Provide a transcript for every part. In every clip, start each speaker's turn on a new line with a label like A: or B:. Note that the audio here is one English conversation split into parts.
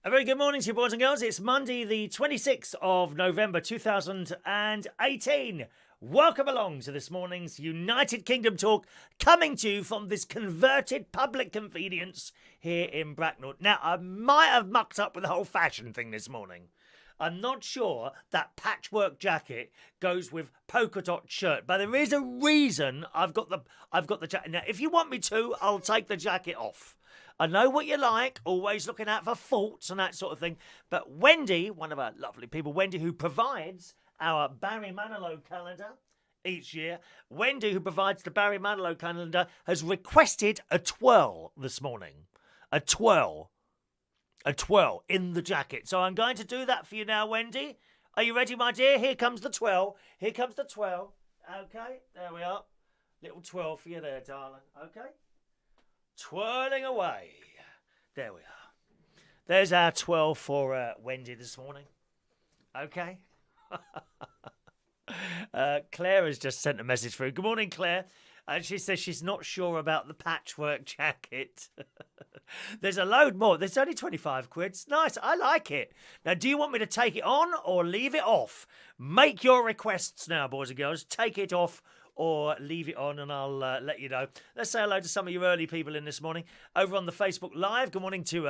A: A very good morning to you, boys and girls. It's Monday, the 26th of November 2018. Welcome along to this morning's United Kingdom talk, coming to you from this converted public convenience here in Bracknell. Now, I might have mucked up with the whole fashion thing this morning. I'm not sure that patchwork jacket goes with polka dot shirt, but there is a reason I've got the jacket. Now, if you want me to, I'll take the jacket off. I know what you like, always looking out for faults and that sort of thing. But Wendy, one of our lovely people, Wendy, who provides our Barry Manilow calendar each year, Wendy, who provides the Barry Manilow calendar, has requested a twirl this morning. A twirl. A twirl in the jacket. So I'm going to do that for you now, Wendy. Are you ready, my dear? Here comes the twirl. Here comes the twirl. Okay, there we are. Little twirl for you there, darling. Okay. Twirling away. There we are. There's our twirl for Wendy this morning. Okay. Claire has just sent a message through. Good morning, Claire. And she says she's not sure about the patchwork jacket. There's a load more. There's only 25 quid. It's nice. I like it. Now, do you want me to take it on or leave it off? Make your requests now, boys and girls. Take it off or leave it on, and I'll let you know. Let's say hello to some of you early people in this morning. Over on the Facebook Live, good morning to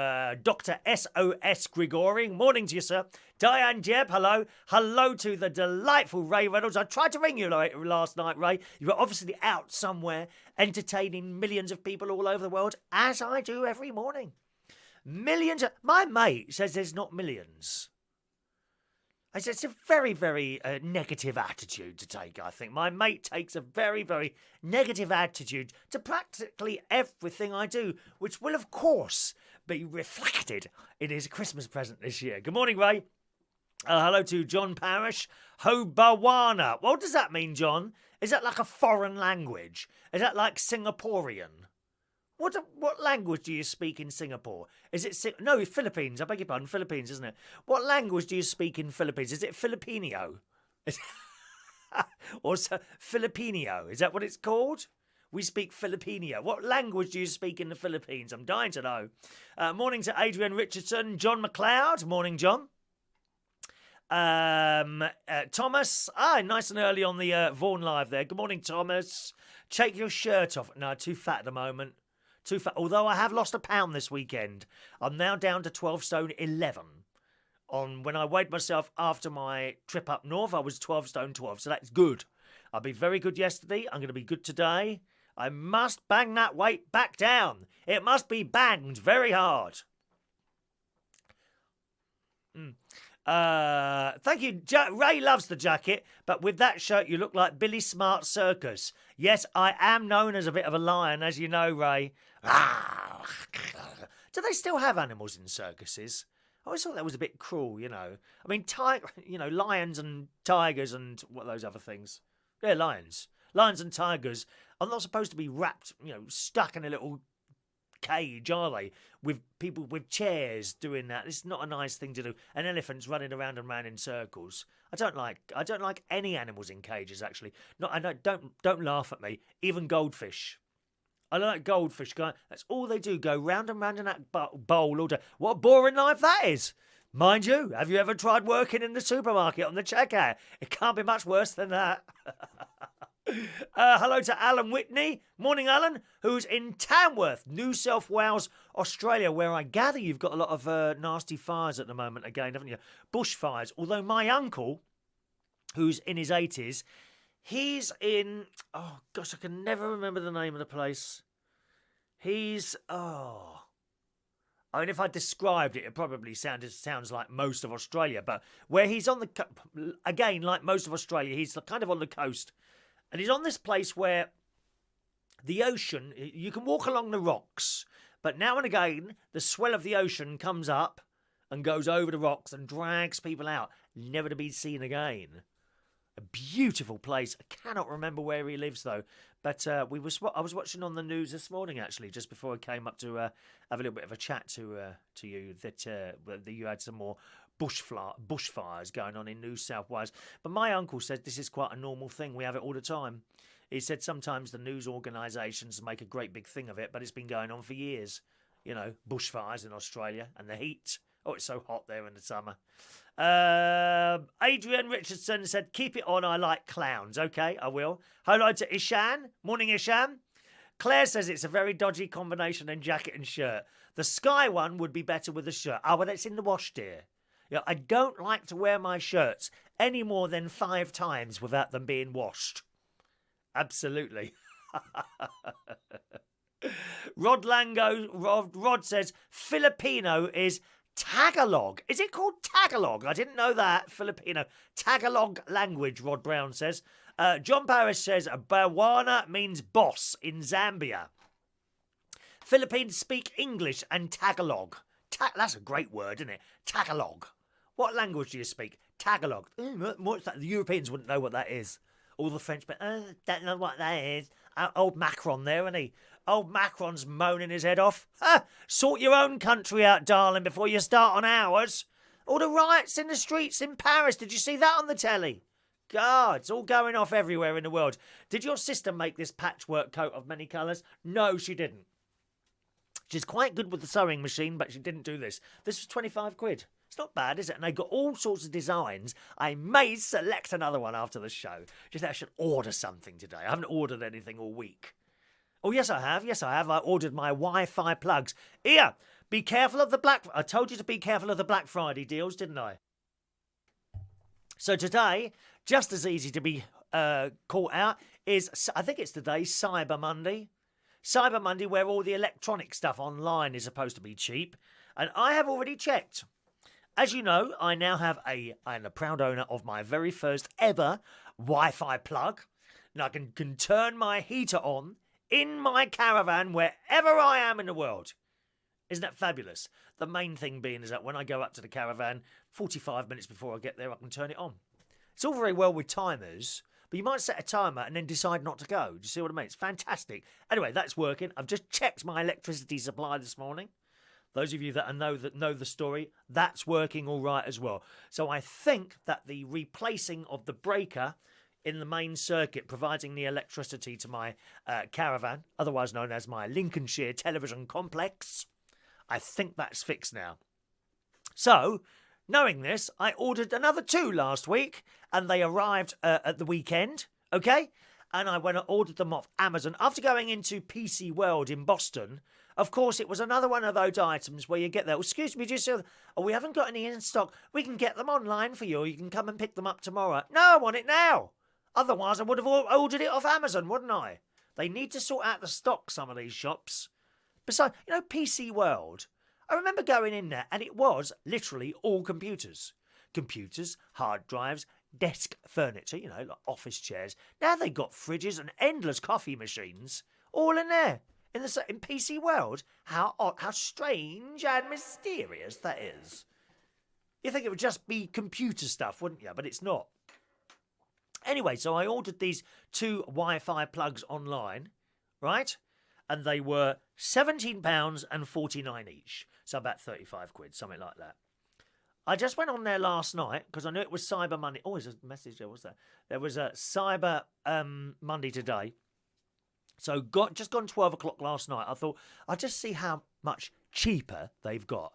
A: Dr. S.O.S. Grigori. Morning to you, sir. Diane Jebb, hello. Hello to the delightful Ray Reynolds. I tried to ring you last night, Ray. You were obviously out somewhere entertaining millions of people all over the world, as I do every morning. Millions. My mate says there's not millions. It's a very, very negative attitude to take, I think. My mate takes a very, very negative attitude to practically everything I do, which will, of course, be reflected in his Christmas present this year. Good morning, Ray. Hello to John Parrish. Hobawana. What does that mean, John? Is that like a foreign language? Is that like Singaporean? What language do you speak in Singapore? Is it no, Philippines? I beg your pardon, Philippines, isn't it? What language do you speak in Philippines? Is it Filipino? Or Filipino? Is that what it's called? We speak Filipino. What language do you speak in the Philippines? I'm dying to know. Morning to Adrian Richardson, John McLeod. Morning, John. Thomas. Nice and early on the Vaughan Live there. Good morning, Thomas. Take your shirt off. No, too fat at the moment. Too fat. Although I have lost a pound this weekend. I'm now down to 12 stone 11. When I weighed myself after my trip up north, I was 12 stone 12. So that's good. I'll be very good yesterday. I'm going to be good today. I must bang that weight back down. It must be banged very hard. Thank you. Ray loves the jacket, but with that shirt, you look like Billy Smart Circus. Yes, I am known as a bit of a lion, as you know, Ray. Do they still have animals in circuses? I always thought that was a bit cruel, you know. I mean, lions and tigers and what are those other things? Yeah, lions. Lions and tigers are not supposed to be wrapped, stuck in a little cage, are they? With people with chairs doing that. It's not a nice thing to do. And elephants running around and round in circles. I don't like any animals in cages, actually. Don't laugh at me. Even goldfish. I like goldfish. That's all they do. Go round and round in that bowl all day. What a boring life that is. Mind you, have you ever tried working in the supermarket on the checkout? It can't be much worse than that. Hello to Alan Whitney. Morning, Alan, who's in Tamworth, New South Wales, Australia, where I gather you've got a lot of nasty fires at the moment again, haven't you? Bushfires. Although my uncle, who's in his 80s, he's in... Oh, gosh, I can never remember the name of the place. I mean, if I described it, it probably sounds like most of Australia. But where he's on the... Again, like most of Australia, he's kind of on the coast. And he's on this place where the ocean, you can walk along the rocks, but now and again, the swell of the ocean comes up and goes over the rocks and drags people out, never to be seen again. A beautiful place. I cannot remember where he lives, though. But I was watching on the news this morning, actually, just before I came up to have a little bit of a chat to you, that you had some more bushfires going on in New South Wales. But my uncle said this is quite a normal thing. We have it all the time. He said sometimes the news organisations make a great big thing of it, but it's been going on for years. Bushfires in Australia and the heat. Oh, it's so hot there in the summer. Adrian Richardson said, keep it on, I like clowns. Okay, I will. Hello to Ishan. Morning, Ishan. Claire says it's a very dodgy combination in jacket and shirt. The sky one would be better with the shirt. Oh, well, it's in the wash, dear. Yeah, I don't like to wear my shirts any more than 5 times without them being washed. Absolutely. Rod says Filipino is Tagalog. Is it called Tagalog? I didn't know that. Filipino. Tagalog language, Rod Brown says. John Parrish says Bawana means boss in Zambia. Philippines speak English and Tagalog. That's a great word, isn't it? Tagalog. What language do you speak? Tagalog. What's that? The Europeans wouldn't know what that is. All the Frenchmen, don't know what that is. Old Macron there, isn't he? Old Macron's moaning his head off. Sort your own country out, darling, before you start on ours. All the riots in the streets in Paris. Did you see that on the telly? God, it's all going off everywhere in the world. Did your sister make this patchwork coat of many colours? No, she didn't. She's quite good with the sewing machine, but she didn't do this. This was 25 quid. It's not bad, is it? And they've got all sorts of designs. I may select another one after the show. Just I should order something today. I haven't ordered anything all week. Oh, yes, I have. Yes, I have. I ordered my Wi-Fi plugs. Here, be careful of the Black... I told you to be careful of the Black Friday deals, didn't I? So today, just as easy to be caught out, is... I think it's today, Cyber Monday. Cyber Monday, where all the electronic stuff online is supposed to be cheap. And I have already checked. As you know, I now have I'm a proud owner of my very first ever Wi-Fi plug. And I can turn my heater on in my caravan wherever I am in the world. Isn't that fabulous? The main thing being is that when I go up to the caravan, 45 minutes before I get there, I can turn it on. It's all very well with timers, but you might set a timer and then decide not to go. Do you see what I mean? It's fantastic. Anyway, that's working. I've just checked my electricity supply this morning. Those of you that know the story, that's working all right as well. So I think that the replacing of the breaker in the main circuit providing the electricity to my caravan, otherwise known as my Lincolnshire television complex, I think that's fixed now. So, knowing this, I ordered another 2 last week, and they arrived at the weekend, okay? And I went and ordered them off Amazon. After going into PC World in Boston, of course, it was another one of those items where you get there. Oh, excuse me, we haven't got any in stock. We can get them online for you, or you can come and pick them up tomorrow. No, I want it now. Otherwise, I would have ordered it off Amazon, wouldn't I? They need to sort out the stock, some of these shops. Besides, PC World, I remember going in there and it was literally all computers. Computers, hard drives, desk furniture, like office chairs. Now they've got fridges and endless coffee machines all in there. In PC World, how odd, how strange and mysterious that is. You think it would just be computer stuff, wouldn't you? But it's not. Anyway, so I ordered these 2 Wi-Fi plugs online, right? And they were £17.49 each. So about 35 quid, something like that. I just went on there last night because I knew it was Cyber Monday. Oh, there's a message there, what's that? There was a Cyber Monday today. So just gone 12 o'clock last night. I thought, I'll just see how much cheaper they've got.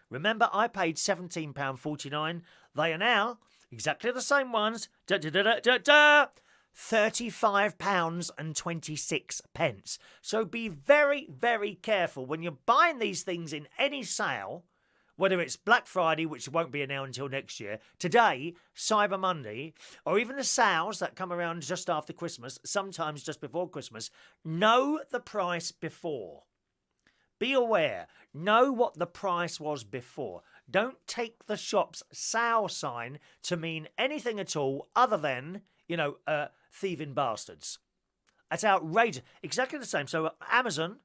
A: Remember, I paid £17.49. They are now exactly the same ones. £35.26. So be very, very careful when you're buying these things in any sale, whether it's Black Friday, which won't be announced until next year, today, Cyber Monday, or even the sales that come around just after Christmas, sometimes just before Christmas. Know the price before. Be aware. Know what the price was before. Don't take the shop's sale sign to mean anything at all other than, thieving bastards. That's outrageous. Exactly the same. So Amazon,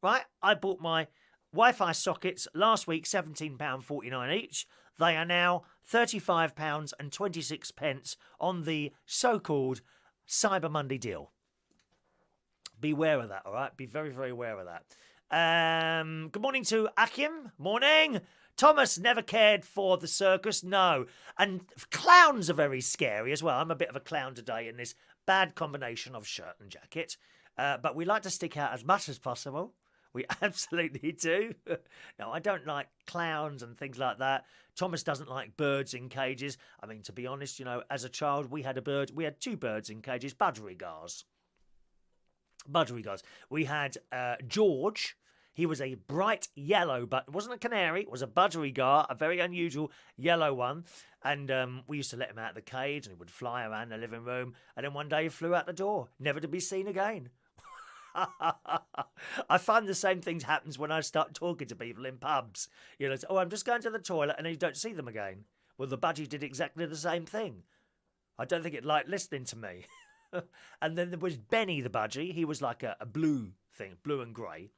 A: right? I bought my Wi-Fi sockets last week, £17.49 each. They are now £35.26 on the so-called Cyber Monday deal. Beware of that, all right? Be very, very aware of that. Good morning to Akim. Morning. Thomas never cared for the circus. No. And clowns are very scary as well. I'm a bit of a clown today in this bad combination of shirt and jacket. But we like to stick out as much as possible. We absolutely do. No, I don't like clowns and things like that. Thomas doesn't like birds in cages. I mean, to be honest, as a child, we had two birds in cages, budgerigars. Budgerigars. We had George. He was a bright yellow, but it wasn't a canary. It was a budgerigar, a very unusual yellow one. And we used to let him out of the cage, and he would fly around the living room. And then one day he flew out the door, never to be seen again. I find the same things happens when I start talking to people in pubs. Oh, I'm just going to the toilet, and then you don't see them again. Well, the budgie did exactly the same thing. I don't think it liked listening to me. And then there was Benny the budgie. He was like a blue thing, blue and grey.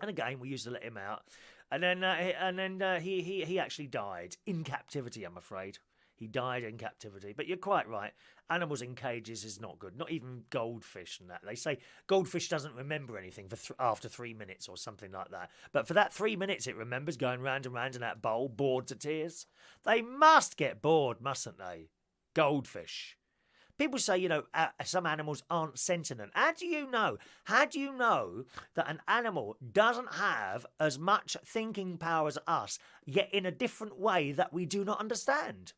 A: And again, we used to let him out, and then he actually died in captivity. I'm afraid he died in captivity. But you're quite right. Animals in cages is not good. Not even goldfish and that. They say goldfish doesn't remember anything for after 3 minutes or something like that. But for that 3 minutes, it remembers going round and round in that bowl, bored to tears. They must get bored, mustn't they? Goldfish. People say, some animals aren't sentient. How do you know? How do you know that an animal doesn't have as much thinking power as us, yet in a different way that we do not understand?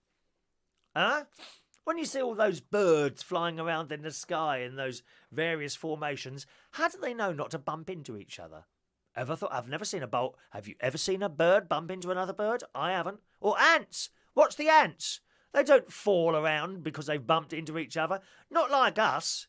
A: Huh? When you see all those birds flying around in the sky in those various formations, how do they know not to bump into each other? I've never seen a bolt. Have you ever seen a bird bump into another bird? I haven't. Or ants. Watch the ants. They don't fall around because they've bumped into each other. Not like us,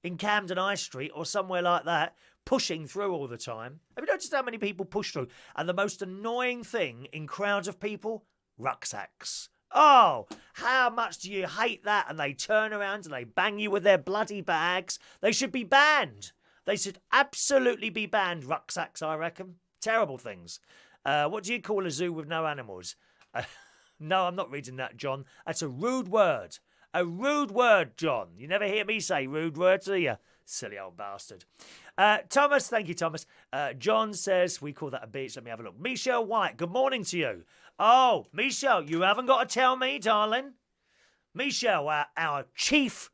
A: in Camden High Street or somewhere like that, pushing through all the time. Have you noticed how many people push through? And the most annoying thing in crowds of people? Rucksacks. Oh, how much do you hate that? And they turn around and they bang you with their bloody bags. They should be banned. They should absolutely be banned, rucksacks, I reckon. Terrible things. What do you call a zoo with no animals? No, I'm not reading that, John. That's a rude word. A rude word, John. You never hear me say rude words, do you? Silly old bastard. Thomas, thank you, Thomas. John says, we call that a beach. Let me have a look. Michelle White, good morning to you. Oh, Michelle, you haven't got to tell me, darling. Michelle, our chief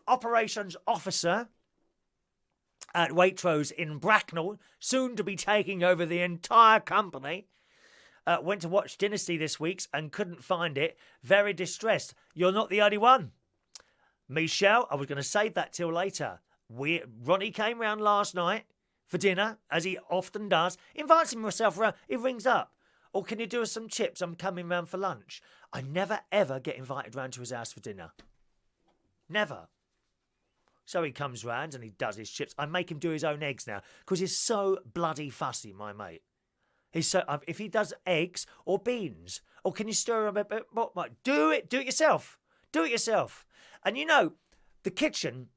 A: operations officer at Waitrose in Bracknell, soon to be taking over the entire company. Went to watch Dynasty this week and couldn't find it. Very distressed. You're not the only one. Michelle, I was going to save that till later. Ronnie came round last night for dinner, as he often does. Invites himself round. He rings up. Or can you do us some chips? I'm coming round for lunch. I never, ever get invited round to his house for dinner. Never. So he comes round and he does his chips. I make him do his own eggs now because he's so bloody fussy, my mate. He's so, if he does eggs or beans, or can you stir them a bit more? Do it yourself. Do it yourself. And the kitchen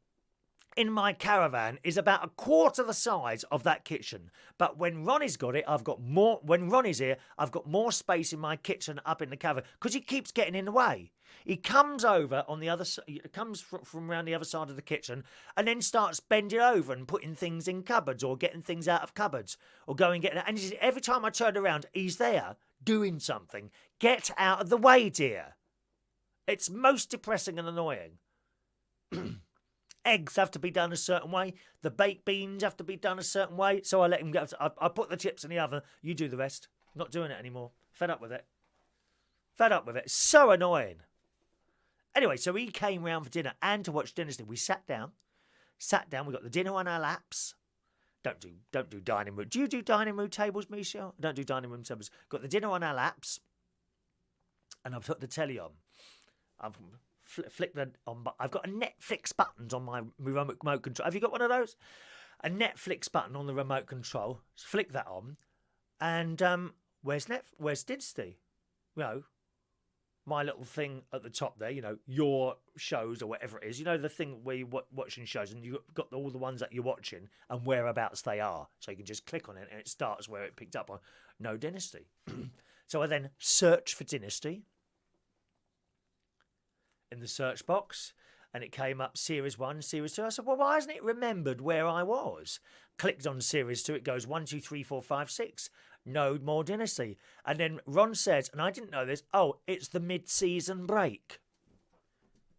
A: in my caravan is about a quarter the size of that kitchen. But when Ronnie's got it, I've got more. When Ronnie's here, I've got more space in my kitchen up in the caravan because he keeps getting in the way. He comes over on the other side, comes from around the other side of the kitchen and then starts bending over and putting things in cupboards or getting things out of cupboards or going and getting it. And every time I turn around, he's there doing something. Get out of the way, dear. It's most depressing and annoying. Eggs have to be done a certain way. The baked beans have to be done a certain way. So I let him go. I put the chips in the oven. You do the rest. Not doing it anymore. Fed up with it. Fed up with it. So annoying. Anyway, so he came round for dinner and to watch Dynasty. We sat down. We got the dinner on our laps. Don't do dining room. Do you do dining room tables, Michelle? I don't do dining room tables. Got the dinner on our laps. And I've put the telly on. I've flicked that on. I've got a Netflix button on my remote control. Have you got one of those? A Netflix button on the remote control. Just flick that on. And where's Dynasty? My little thing at the top there, your shows or whatever it is. The thing where you're watching shows and you've got all the ones that you're watching and whereabouts they are. So you can just click on it and it starts where it picked up on. No Dynasty. So I then search for Dynasty in the search box and it came up Series 1, Series 2. I said, well, why hasn't it remembered where I was? Clicked on Series 2. It goes 1, 2, 3, 4, 5, 6. No more Dynasty. And then Ron says, and I didn't know this, it's the mid-season break.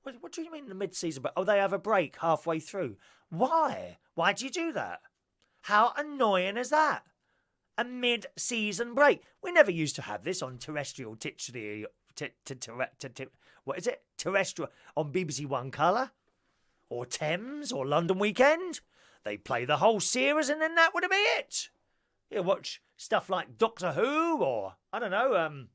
A: What do you mean the mid-season break? Oh, they have a break halfway through. Why? Why do you do that? How annoying is that? A mid-season break. We never used to have this on terrestrial what is it? Terrestrial on BBC One Colour or Thames or London Weekend. They play the whole series and then that would be it. You watch stuff like Doctor Who or I don't know.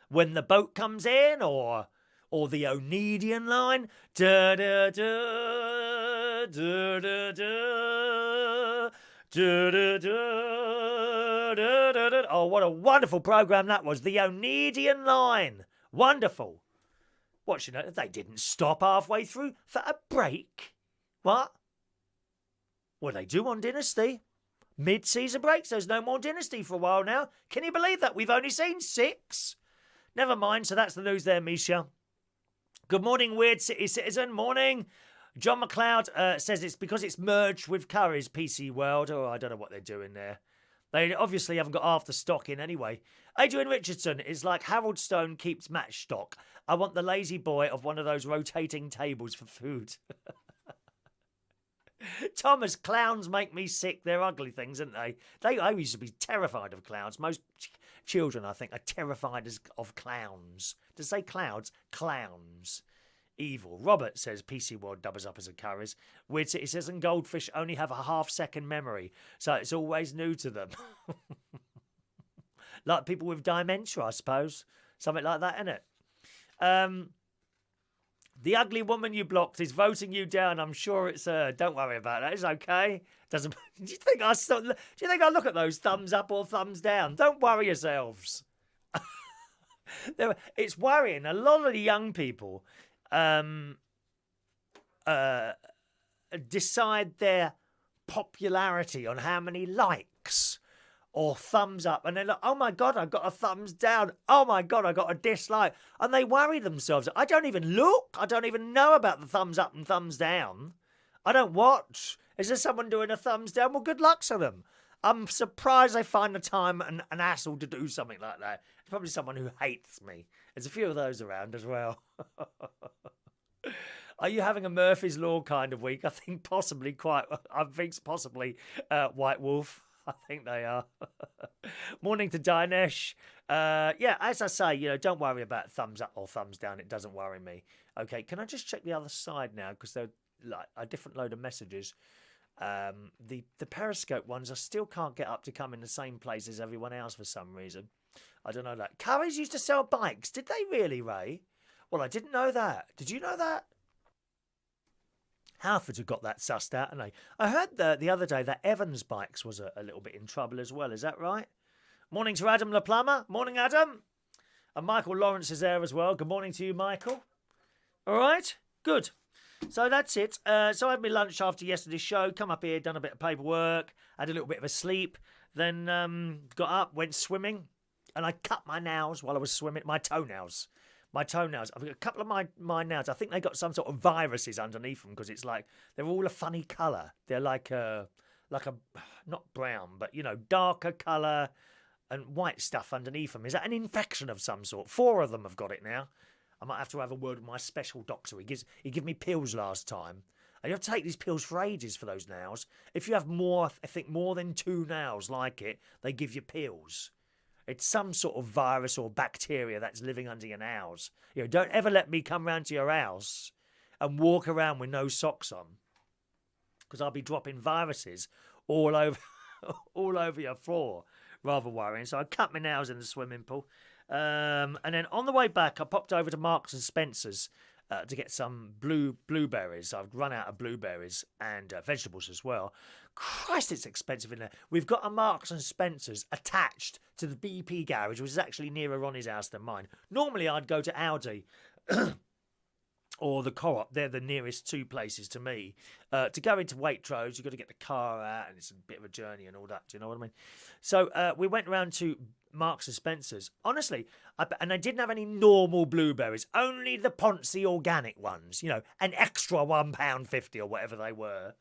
A: When the Boat Comes In or the Onedian Line. Da da da da da da. Oh, what a wonderful programme that was. The Onedian Line. Wonderful. What, you know, they didn't stop halfway through for a break. What? Well, they do on Dynasty. Mid-season breaks. There's no more Dynasty for a while now. Can you believe that? We've only seen 6. Never mind. So that's the news there, Misha. Good morning, Weird City Citizen. Morning. John McLeod says it's because it's merged with Curry's PC World. Oh, I don't know what they're doing there. They obviously haven't got half the stock in anyway. Adrian Richardson is like Harold Stone keeps match stock. I want the lazy boy of one of those rotating tables for food. Thomas, clowns make me sick. They're ugly things, aren't they? I used to be terrified of clowns. Most children, I think, are terrified of clowns. To say clouds, clowns. Evil. Robert says PC World doubles up as a Curry's. Weird City says, and goldfish only have a half-second memory, so it's always new to them. Like people with dementia, I suppose. Something like that, innit? The ugly woman you blocked is voting you down. I'm sure it's her. Don't worry about that. It's okay. Doesn't. Do you think I look at those thumbs up or thumbs down? Don't worry yourselves. It's worrying. A lot of the young people decide their popularity on how many likes or thumbs up, and they're like, oh my god, I got a thumbs down, oh my god, I got a dislike, and they worry themselves. I don't even look. I don't even know about the thumbs up and thumbs down. I don't watch. Is there someone doing a thumbs down? Well, good luck to them. I'm surprised they find the time and an hassle to do something like that. It's probably someone who hates me. There's a few of those around as well. Are you having a Murphy's Law kind of week? I think possibly White Wolf. I think they are. Morning to Dinesh. Yeah, as I say, don't worry about thumbs up or thumbs down. It doesn't worry me. Okay, can I just check the other side now? Because they're like a different load of messages. The Periscope ones I still can't get up to come in the same place as everyone else for some reason. I don't know that. Curry's used to sell bikes. Did they really, Ray? Well, I didn't know that. Did you know that? Halford have got that sussed out, and I heard the other day that Evans Bikes was a little bit in trouble as well. Is that right? Morning to Adam La Plumber. Morning, Adam. And Michael Lawrence is there as well. Good morning to you, Michael. All right. Good. So that's it. So I had my lunch after yesterday's show. Come up here, done a bit of paperwork, had a little bit of a sleep. Then got up, went swimming, and I cut my nails while I was swimming. My toenails. I've got a couple of my nails. I think they got some sort of viruses underneath them because it's like they're all a funny colour. They're like a not brown, but darker colour and white stuff underneath them. Is that an infection of some sort? 4 of them have got it now. I might have to have a word with my special doctor. He gave me pills last time. And you have to take these pills for ages for those nails. If you have more than 2 nails like it, they give you pills. It's some sort of virus or bacteria that's living under your nails. Don't ever let me come round to your house and walk around with no socks on, because I'll be dropping viruses all over your floor. Rather worrying. So I cut my nails in the swimming pool. And then on the way back, I popped over to Marques and Spencer's to get some blueberries. I've run out of blueberries and vegetables as well. Christ, it's expensive in there. We've got a Marques and Spencer's attached to the BP garage, which is actually nearer Ronnie's house than mine. Normally, I'd go to Aldi or the Co-op. They're the nearest 2 places to me. To go into Waitrose, you've got to get the car out, and it's a bit of a journey and all that. Do you know what I mean? So we went round to Marques and Spencer's. Honestly, and they didn't have any normal blueberries, only the Ponzi organic ones, an extra £1.50 or whatever they were.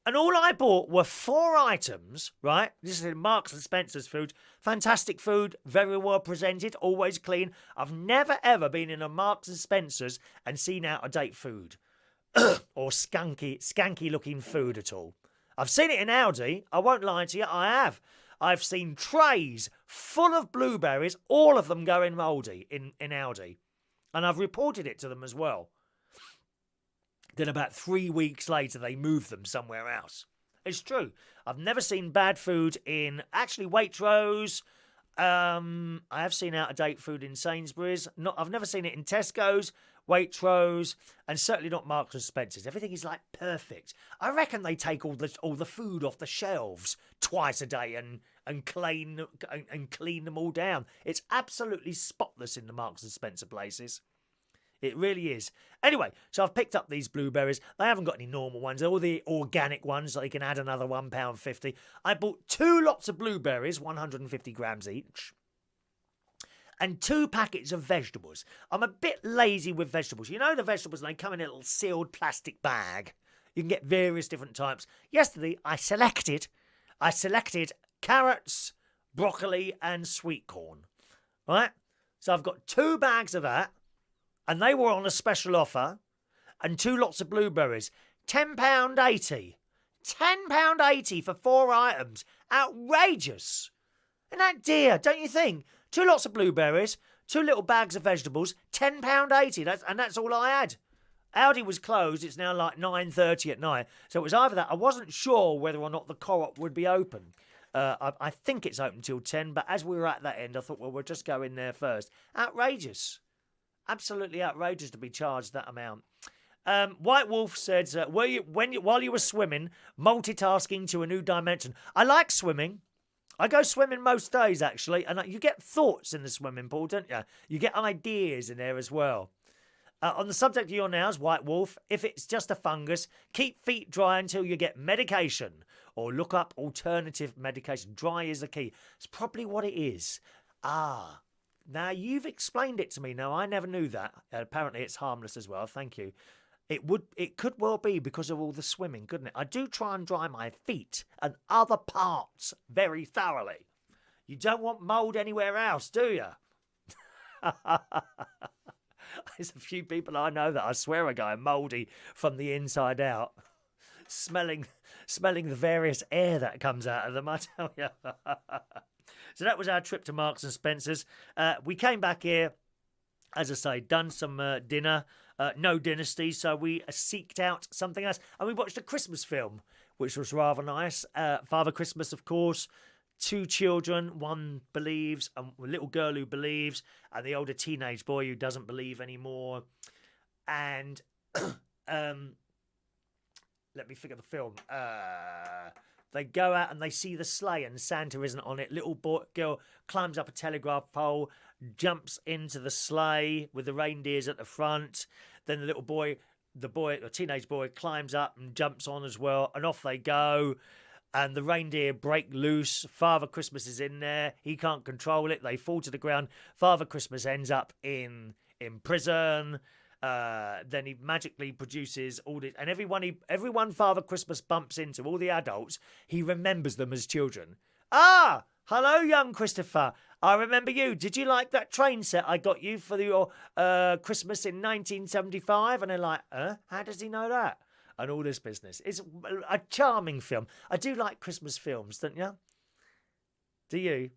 A: And all I bought were 4 items, right? This is in Marks and Spencer's food. Fantastic food, very well presented, always clean. I've never ever been in a Marks and Spencer's and seen out of date food or skanky looking food at all. I've seen it in Aldi. I won't lie to you, I have. I've seen trays full of blueberries, all of them going mouldy in Aldi. And I've reported it to them as well. Then about 3 weeks later, they moved them somewhere else. It's true. I've never seen bad food in, actually, Waitrose. I have seen out-of-date food in Sainsbury's. I've never seen it in Tesco's, Waitrose, and certainly not Marks and Spencer's. Everything is like perfect. I reckon they take all the food off the shelves twice a day and clean them all down. It's absolutely spotless in the Marks and Spencer places. It really is. Anyway, so I've picked up these blueberries. They haven't got any normal ones. They're all the organic ones, so you can add another £1.50. I bought 2 lots of blueberries, 150 grams each, and 2 packets of vegetables. I'm a bit lazy with vegetables. You know the vegetables, they come in a little sealed plastic bag. You can get various different types. Yesterday, I selected carrots, broccoli, and sweet corn. Right? So I've got 2 bags of that. And they were on a special offer, and 2 lots of blueberries. £10.80. £10.80 for 4 items. Outrageous. Isn't that dear, don't you think? 2 lots of blueberries, 2 little bags of vegetables, £10.80. And that's all I had. Aldi was closed. It's now like 9:30 at night. So it was either that. I wasn't sure whether or not the co-op would be open. I think it's open till 10, but as we were at that end, I thought, well, we'll just go in there first. Outrageous. Absolutely outrageous to be charged that amount. White Wolf said, while you were swimming, multitasking to a new dimension. I like swimming. I go swimming most days, actually, and you get thoughts in the swimming pool, don't you? You get ideas in there as well. On the subject of your nows, White Wolf, if it's just a fungus, keep feet dry until you get medication, or look up alternative medication. Dry is the key. It's probably what it is. Now, you've explained it to me. Now, I never knew that. Apparently, it's harmless as well. Thank you. It could well be because of all the swimming, couldn't it? I do try and dry my feet and other parts very thoroughly. You don't want mould anywhere else, do you? There's a few people I know that I swear are going mouldy from the inside out. Smelling the various air that comes out of them, I tell you. So that was our trip to Marks and Spencer's. We came back here, as I say, done some dinner. No Dynasty, so we seeked out something else. And we watched a Christmas film, which was rather nice. Father Christmas, of course. 2 children, one believes, a little girl who believes, and the older teenage boy who doesn't believe anymore. And let me figure the film. They go out and they see the sleigh and Santa isn't on it. Little girl climbs up a telegraph pole, jumps into the sleigh with the reindeers at the front. Then the teenage boy climbs up and jumps on as well. And off they go. And the reindeer break loose. Father Christmas is in there. He can't control it. They fall to the ground. Father Christmas ends up in prison. Then he magically produces all this, and everyone Father Christmas bumps into, all the adults, he remembers them as children. Hello, young Christopher. I remember you. Did you like that train set I got you for your Christmas in 1975? And they're like, how does he know that? And all this business. It's a charming film. I do like Christmas films, don't you? Do you?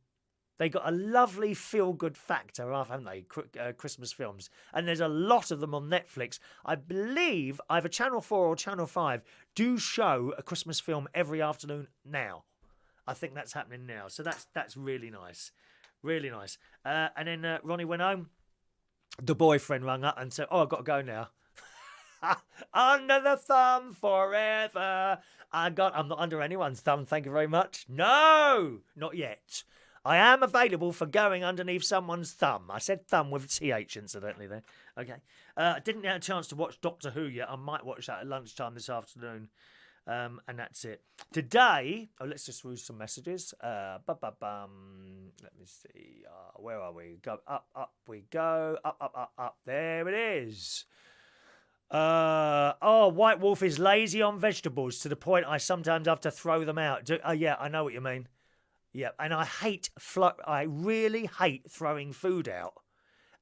A: They got a lovely feel-good factor, haven't they, Christmas films? And there's a lot of them on Netflix. I believe either Channel 4 or Channel 5 do show a Christmas film every afternoon now. I think that's happening now. So that's really nice. Really nice. And then Ronnie went home. The boyfriend rang up and said, I've got to go now. Under the thumb forever. I'm not under anyone's thumb, thank you very much. No, not yet. I am available for going underneath someone's thumb. I said thumb with TH incidentally there. Okay. Didn't get a chance to watch Doctor Who yet. I might watch that at lunchtime this afternoon. And that's it. Today, let's just read some messages. Let me see. Where are we? Go up we go. Up. There it is. White Wolf is lazy on vegetables to the point I sometimes have to throw them out. Yeah, I know what you mean. Yeah, and I really hate throwing food out.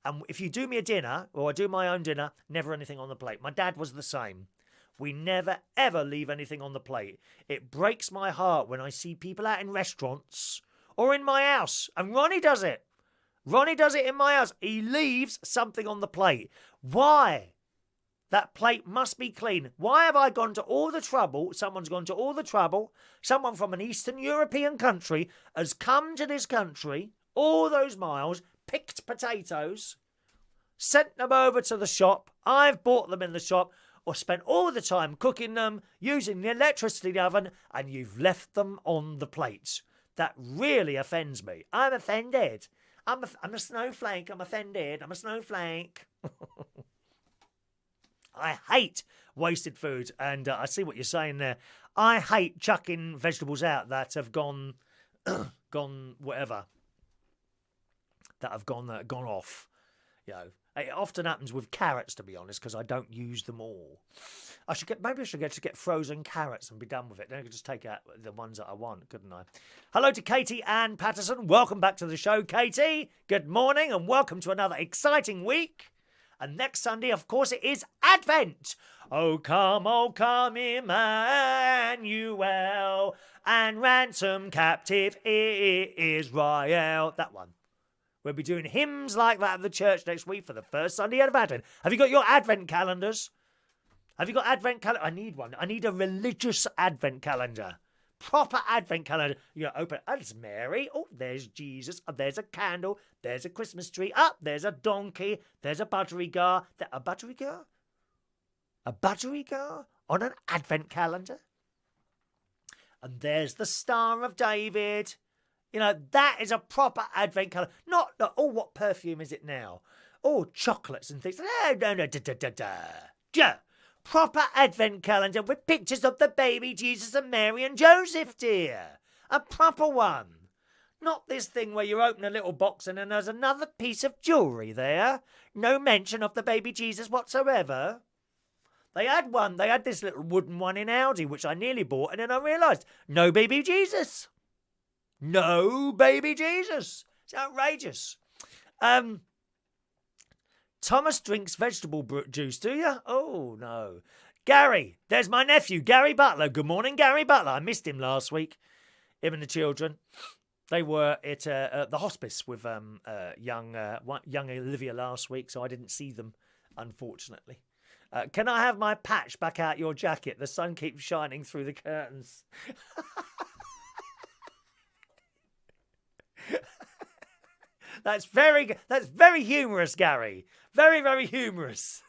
A: And if you do me a dinner, or I do my own dinner, never anything on the plate. My dad was the same. We never, ever leave anything on the plate. It breaks my heart when I see people out in restaurants or in my house. And Ronnie does it. Ronnie does it in my house. He leaves something on the plate. Why? That plate must be clean. Why have I gone to all the trouble? Someone's gone to all the trouble. Someone from an Eastern European country has come to this country, all those miles, picked potatoes, sent them over to the shop. I've bought them in the shop or spent all the time cooking them, using the electricity oven, and you've left them on the plates. That really offends me. I'm offended. I'm a snowflake. I'm offended. I'm a snowflake. I hate wasted food, and I see what you're saying there. I hate chucking vegetables out that have gone whatever, that have gone off. You know, it often happens with carrots, to be honest, because I don't use them all. Maybe I should get frozen carrots and be done with it. Then I could just take out the ones that I want, couldn't I? Hello to Katie Ann Patterson. Welcome back to the show, Katie. Good morning, and welcome to another exciting week. And next Sunday, of course, it is Advent. Oh, come, Emmanuel, and ransom captive Israel. That one. We'll be doing hymns like that at the church next week for the first Sunday of Advent. Have you got your Advent calendars? Have you got Advent calendar? I need one. I need a religious Advent calendar. Proper Advent calendar. You know, open. Oh, there's Mary. Oh, there's Jesus. Oh, there's a candle. There's a Christmas tree. Oh, there's a donkey. There's a budgerigar. A budgerigar? A budgerigar on an Advent calendar? And there's the Star of David. You know, that is a proper Advent calendar. Not, oh, what perfume is it now? Oh, chocolates and things. No. Yeah. Proper Advent calendar with pictures of the baby Jesus and Mary and Joseph, dear. A proper one. Not this thing where you open a little box and then there's another piece of jewellery there. No mention of the baby Jesus whatsoever. They had this little wooden one in Aldi, which I nearly bought, and then I realised, no baby Jesus. No baby Jesus. It's outrageous. Thomas drinks vegetable juice, do you? Oh, no. Gary, there's my nephew, Gary Butler. Good morning, Gary Butler. I missed him last week. Him and the children. They were at the hospice with young Olivia last week, so I didn't see them, unfortunately. Can I have my patch back out your jacket? The sun keeps shining through the curtains. That's very humorous, Gary. Very, very humorous.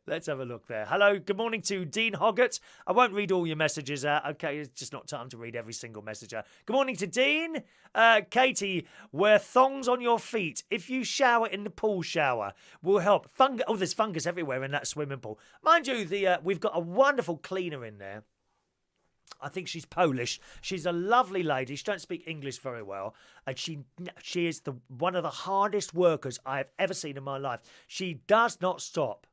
A: Let's have a look there. Hello, good morning to Dean Hoggett. I won't read all your messages out. Okay, it's just not time to read every single message out. Good morning to Dean. Katie, wear thongs on your feet. If you shower in the pool shower, will help. There's fungus everywhere in that swimming pool. Mind you, we've got a wonderful cleaner in there. I think she's Polish. She's a lovely lady. She don't speak English very well. And she is one of the hardest workers I have ever seen in my life. She does not stop.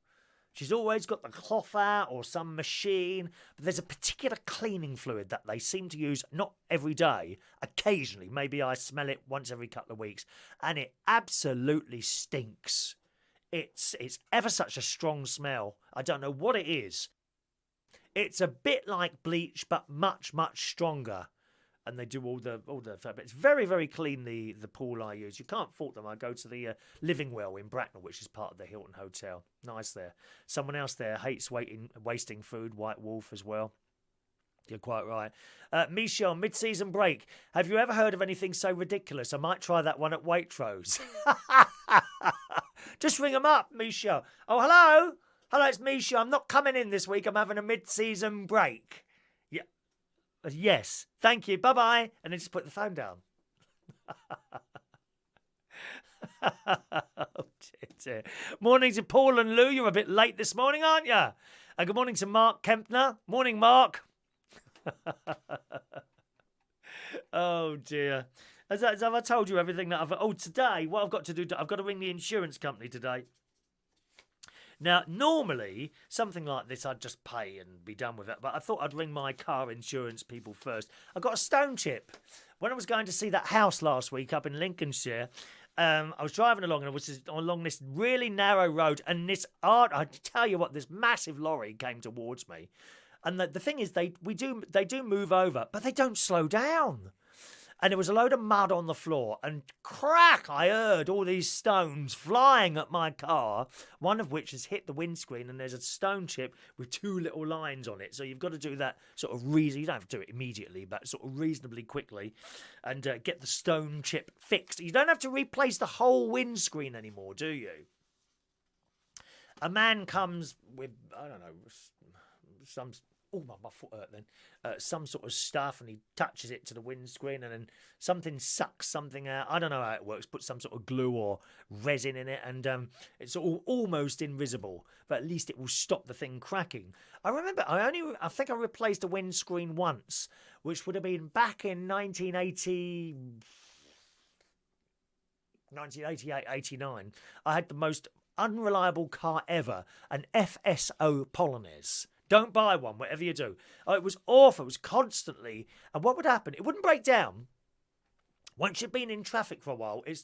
A: She's always got the cloth out or some machine. But there's a particular cleaning fluid that they seem to use, not every day, occasionally. Maybe I smell it once every couple of weeks. And it absolutely stinks. It's ever such a strong smell. I don't know what it is. It's a bit like bleach, but much, much stronger. And they do all the it's very, very clean, the pool I use. You can't fault them. I go to the Living Well in Bracknell, which is part of the Hilton Hotel. Nice there. Someone else there hates wasting food, White Wolf as well. You're quite right. Michelle, mid-season break. Have you ever heard of anything so ridiculous? I might try that one at Waitrose. Just ring them up, Michelle. Oh, hello. Hello, it's Misha. I'm not coming in this week. I'm having a mid-season break. Yeah. Yes. Thank you. Bye-bye. And then just put the phone down. Oh, dear. Morning to Paul and Lou. You're a bit late this morning, aren't you? Good morning to Mark Kempner. Morning, Mark. Oh, dear. Have I told you everything that I've... Oh, today, what I've got to do, I've got to ring the insurance company today. Now, normally, something like this, I'd just pay and be done with it. But I thought I'd ring my car insurance people first. I got a stone chip. When I was going to see that house last week up in Lincolnshire, I was driving along and I was along this really narrow road. And I tell you what, this massive lorry came towards me. And the thing is, they do move over, but they don't slow down. And there was a load of mud on the floor, and crack, I heard all these stones flying at my car, one of which has hit the windscreen, and there's a stone chip with 2 little lines on it. So you've got to do that sort of you don't have to do it immediately, but sort of reasonably quickly, and get the stone chip fixed. You don't have to replace the whole windscreen anymore, do you? A man comes with, I don't know, some... Oh, my foot hurt then. Some sort of stuff, and he touches it to the windscreen, and then something sucks something out. I don't know how it works. Put some sort of glue or resin in it, and it's almost invisible, but at least it will stop the thing cracking. I remember I think I replaced a windscreen once, which would have been back in 1988, 89. I had the most unreliable car ever, an FSO Polonez. Don't buy one, whatever you do. Oh, it was awful. It was constantly. And what would happen? It wouldn't break down. Once you'd been in traffic for a while, it's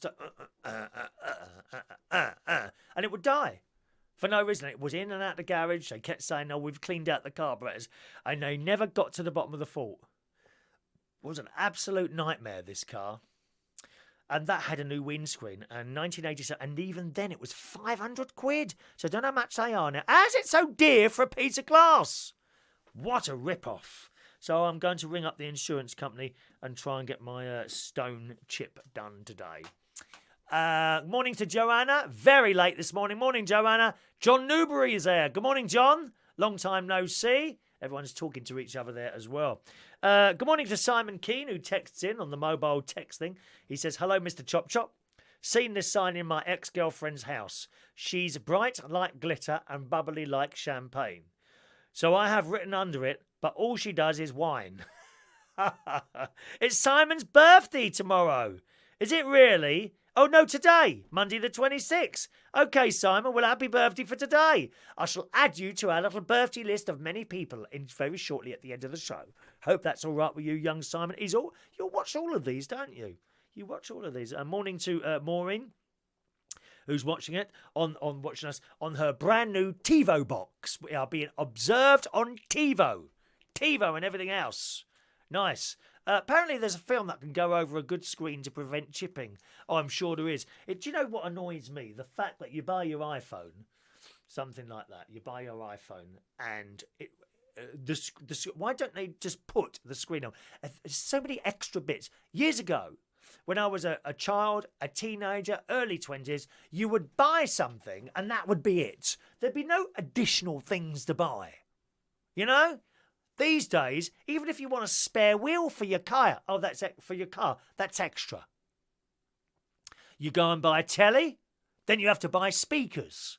A: and it would die. For no reason. It was in and out the garage. They kept saying, no, we've cleaned out the carburetors. And they never got to the bottom of the fault. It was an absolute nightmare, this car. And that had a new windscreen. And 1987, and even then it was 500 quid. So I don't know how much they are now. How's it so dear for a piece of glass? What a rip-off. So I'm going to ring up the insurance company and try and get my stone chip done today. Morning to Joanna. Very late this morning. Morning, Joanna. John Newbury is there. Good morning, John. Long time no see. Everyone's talking to each other there as well. Good morning to Simon Keane, who texts in on the mobile text thing. He says, hello, Mr. Chop Chop. Seen this sign in my ex-girlfriend's house. She's bright like glitter and bubbly like champagne. So I have written under it, but all she does is whine. It's Simon's birthday tomorrow. Is it really? Oh, no, today, Monday the 26th. OK, Simon, well, happy birthday for today. I shall add you to our little birthday list of many people very shortly at the end of the show. Hope that's all right with you, young Simon. You'll watch all of these, don't you? You watch all of these. Morning to Maureen, who's watching it, watching us on her brand new TiVo box. We are being observed on TiVo and everything else. Nice. Apparently there's a film that can go over a good screen to prevent chipping. Oh, I'm sure there is. Do you know what annoys me? The fact that you buy your iPhone, something like that. You buy your iPhone and why don't they just put the screen on? There's so many extra bits. Years ago, when I was a child, a teenager, early 20s, you would buy something and that would be it. There'd be no additional things to buy. You know? These days, even if you want a spare wheel for your car, that's extra. You go and buy a telly, then you have to buy speakers.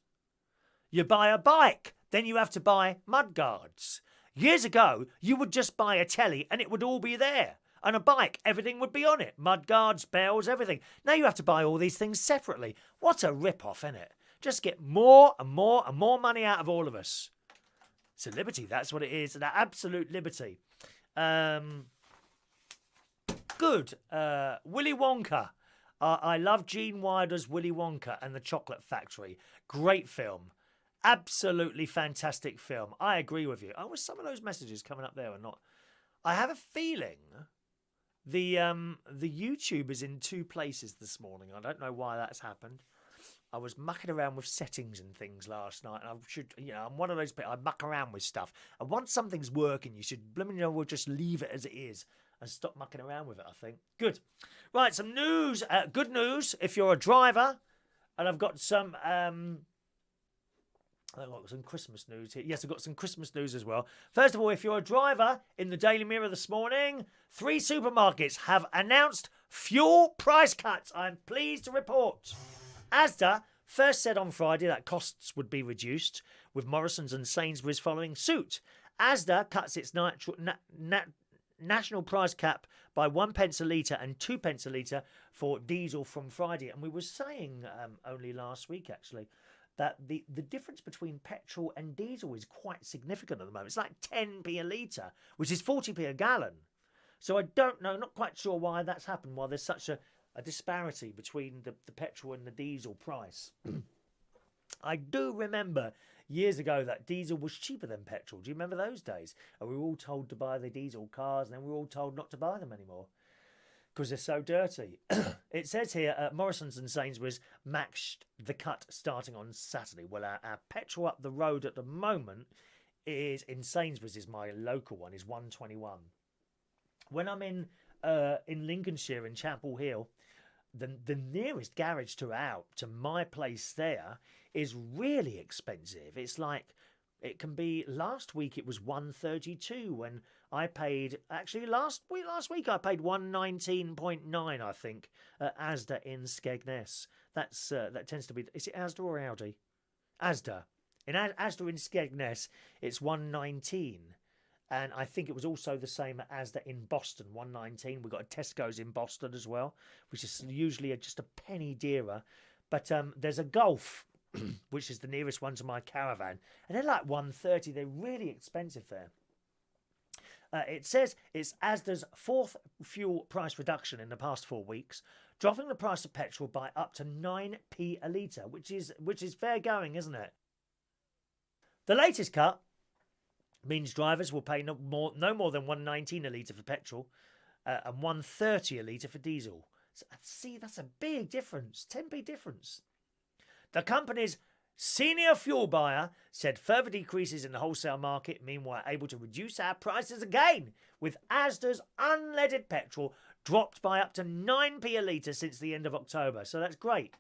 A: You buy a bike, then you have to buy mudguards. Years ago, you would just buy a telly and it would all be there. And a bike, everything would be on it. Mudguards, bells, everything. Now you have to buy all these things separately. What a rip-off, innit? Just get more and more and more money out of all of us. It's a liberty, that's what it is. An absolute liberty. Good. Willy Wonka. I love Gene Wilder's Willy Wonka and the Chocolate Factory. Great film. Absolutely fantastic film. I agree with you. Was some of those messages coming up there or not? I have a feeling the YouTube is in 2 places this morning. I don't know why that's happened. I was mucking around with settings and things last night, and I'm one of those people. I muck around with stuff, and once something's working, you should we'll just leave it as it is and stop mucking around with it. I think good. Right, some news. Good news if you're a driver, and I've got some. I've got some Christmas news here. Yes, I've got some Christmas news as well. First of all, if you're a driver, in the Daily Mirror this morning, 3 supermarkets have announced fuel price cuts. I'm pleased to report. Asda first said on Friday that costs would be reduced, with Morrisons and Sainsbury's following suit. Asda cuts its national price cap by 1 pence a litre and 2 pence a litre for diesel from Friday. And we were saying only last week, actually, that the difference between petrol and diesel is quite significant at the moment. It's like 10p a litre, which is 40p a gallon. So I don't know, not quite sure why that's happened, why there's such a disparity between the petrol and the diesel price. I do remember years ago that diesel was cheaper than petrol. Do you remember those days? And we were all told to buy the diesel cars, and then we were all told not to buy them anymore because they're so dirty. It says here, Morrison's and Sainsbury's maxed the cut starting on Saturday. Well, our petrol up the road at the moment is, in Sainsbury's, is my local one, is 121. When I'm in Lincolnshire, in Chapel Hill, the nearest garage to my place there is really expensive. It's like, it can be, last week it was 132 when I paid, actually last week I paid 119.9, I think, at Asda in Skegness. That tends to be, is it Asda or Aldi? Asda. In Asda in Skegness, it's 119. And I think it was also the same as Asda in Boston, 119. We've got a Tesco's in Boston as well, which is usually just a penny dearer. But there's a Golf, which is the nearest one to my caravan, and they're like 130. They're really expensive there. It says it's Asda's fourth fuel price reduction in the past 4 weeks, dropping the price of petrol by up to 9p a litre, which is fair going, isn't it? The latest cut means drivers will pay no more than 119 a litre for petrol and 130 a litre for diesel. So, see, that's a big difference, 10p difference. The company's senior fuel buyer said further decreases in the wholesale market mean we're able to reduce our prices again, with Asda's unleaded petrol dropped by up to 9p a litre since the end of October. So that's great.